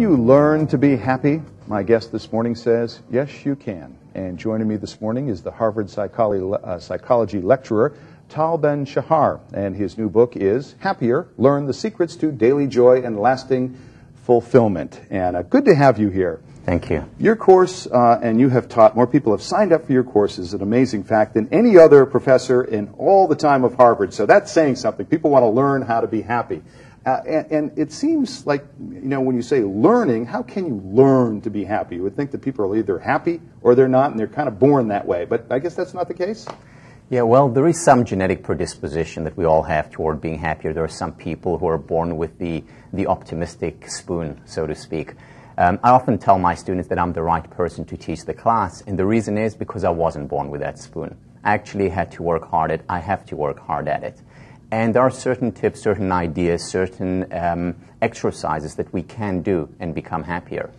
You learn to be happy? My guest this morning says, yes, you can. And joining me this morning is the Harvard psychology lecturer, Tal Ben-Shahar. And his new book is Happier, Learn the Secrets to Daily Joy and Lasting Fulfillment. And good to have you here. Thank you. Your course, and you have taught, more people have signed up for your course, is an amazing fact than any other professor in all the time of Harvard. So that's saying something. People want to learn how to be happy. And it seems like, you know, when you say learning, how can you learn to be happy? You would think that people are either happy or they're not, and they're kind of born that way. But I guess that's not the case? Yeah, well, there is some genetic predisposition that we all have toward being happier. There are some people who are born with the optimistic spoon, so to speak. I often tell my students that I'm the right person to teach the class, and the reason is because I wasn't born with that spoon. I actually had to work hard at it. I have to work hard at it. And there are certain tips, certain ideas, certain exercises that we can do and become happier.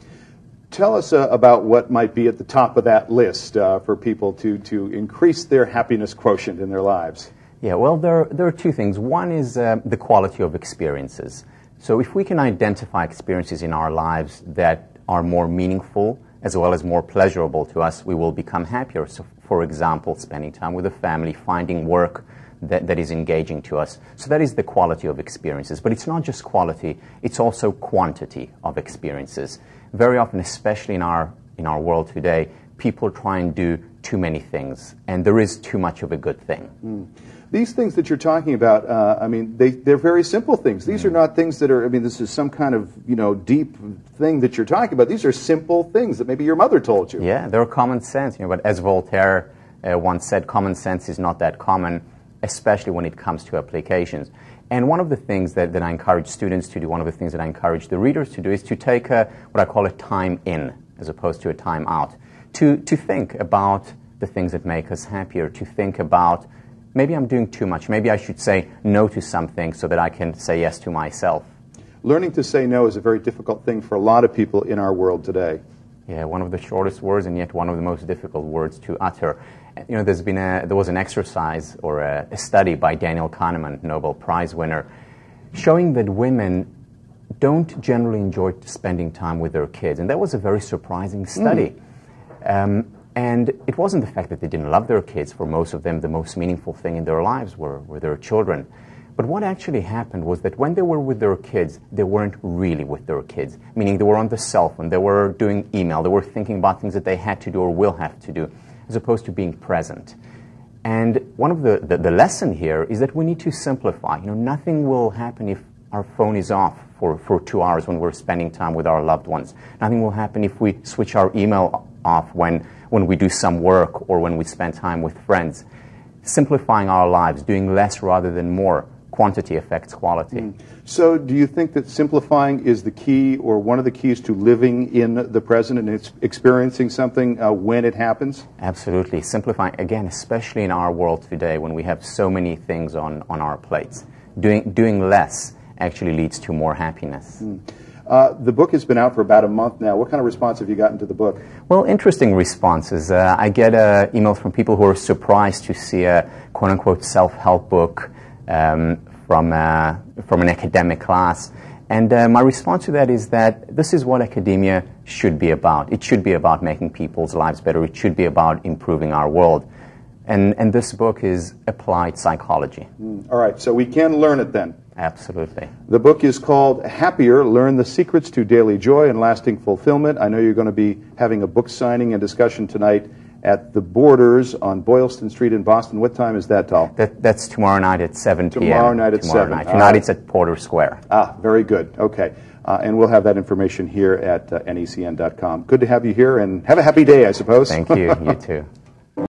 Tell us about what might be at the top of that list for people to increase their happiness quotient in their lives. Yeah, well, there are two things. One is the quality of experiences. So if we can identify experiences in our lives that are more meaningful as well as more pleasurable to us, we will become happier. So, for example, spending time with a family, finding work that is engaging to us. So that is the quality of experiences. But it's not just quality, it's also quantity of experiences. Very often, especially in our world today, people try and do too many things, and there is too much of a good thing. These things that you're talking about, I mean, they're very simple things. These are not things that are, I mean, this is some kind of, you know, deep thing that you're talking about. These are simple things that maybe your mother told you. Yeah, they're common sense, you know, but as Voltaire once said, common sense is not that common, especially when it comes to applications. And one of the things that I encourage students to do, one of the things that I encourage the readers to do, is to take what I call a time in as opposed to a time out. To think about the things that make us happier, to think about, maybe I'm doing too much, maybe I should say no to something so that I can say yes to myself. Learning to say no is a very difficult thing for a lot of people in our world today. Yeah, one of the shortest words and yet one of the most difficult words to utter. You know, there was an exercise or a study by Daniel Kahneman, Nobel Prize winner, showing that women don't generally enjoy spending time with their kids. And that was a very surprising study. And it wasn't the fact that they didn't love their kids. For most of them, the most meaningful thing in their lives were their children. But what actually happened was that when they were with their kids, they weren't really with their kids, meaning they were on the cell phone, they were doing email, they were thinking about things that they had to do or will have to do, as opposed to being present. And one of the lesson here is that we need to simplify. You know, nothing will happen if our phone is off for 2 hours when we're spending time with our loved ones. Nothing will happen if we switch our email off when we do some work or when we spend time with friends. Simplifying our lives, doing less rather than more. Quantity affects quality. So do you think that simplifying is the key or one of the keys to living in the present and experiencing something when it happens? Absolutely. Simplifying, again, especially in our world today when we have so many things on our plates. Doing less actually leads to more happiness. The book has been out for about a month now. What kind of response have you gotten to the book? Well, interesting responses. I get emails from people who are surprised to see a quote-unquote self-help book from an academic class. And my response to that is that this is what academia should be about. It should be about making people's lives better. It should be about improving our world. And this book is applied psychology. All right, so we can learn it then. Absolutely. The book is called Happier, Learn the Secrets to Daily Joy and Lasting Fulfillment. I know you're going to be having a book signing and discussion tonight at the Borders on Boylston Street in Boston. What time is that, Tal? That's tomorrow night at 7 p.m. Tomorrow night at 7. Tonight it's at Porter Square. Very good. Okay. And we'll have that information here at NECN.com. Good to have you here, and have a happy day, I suppose. Thank you. You too.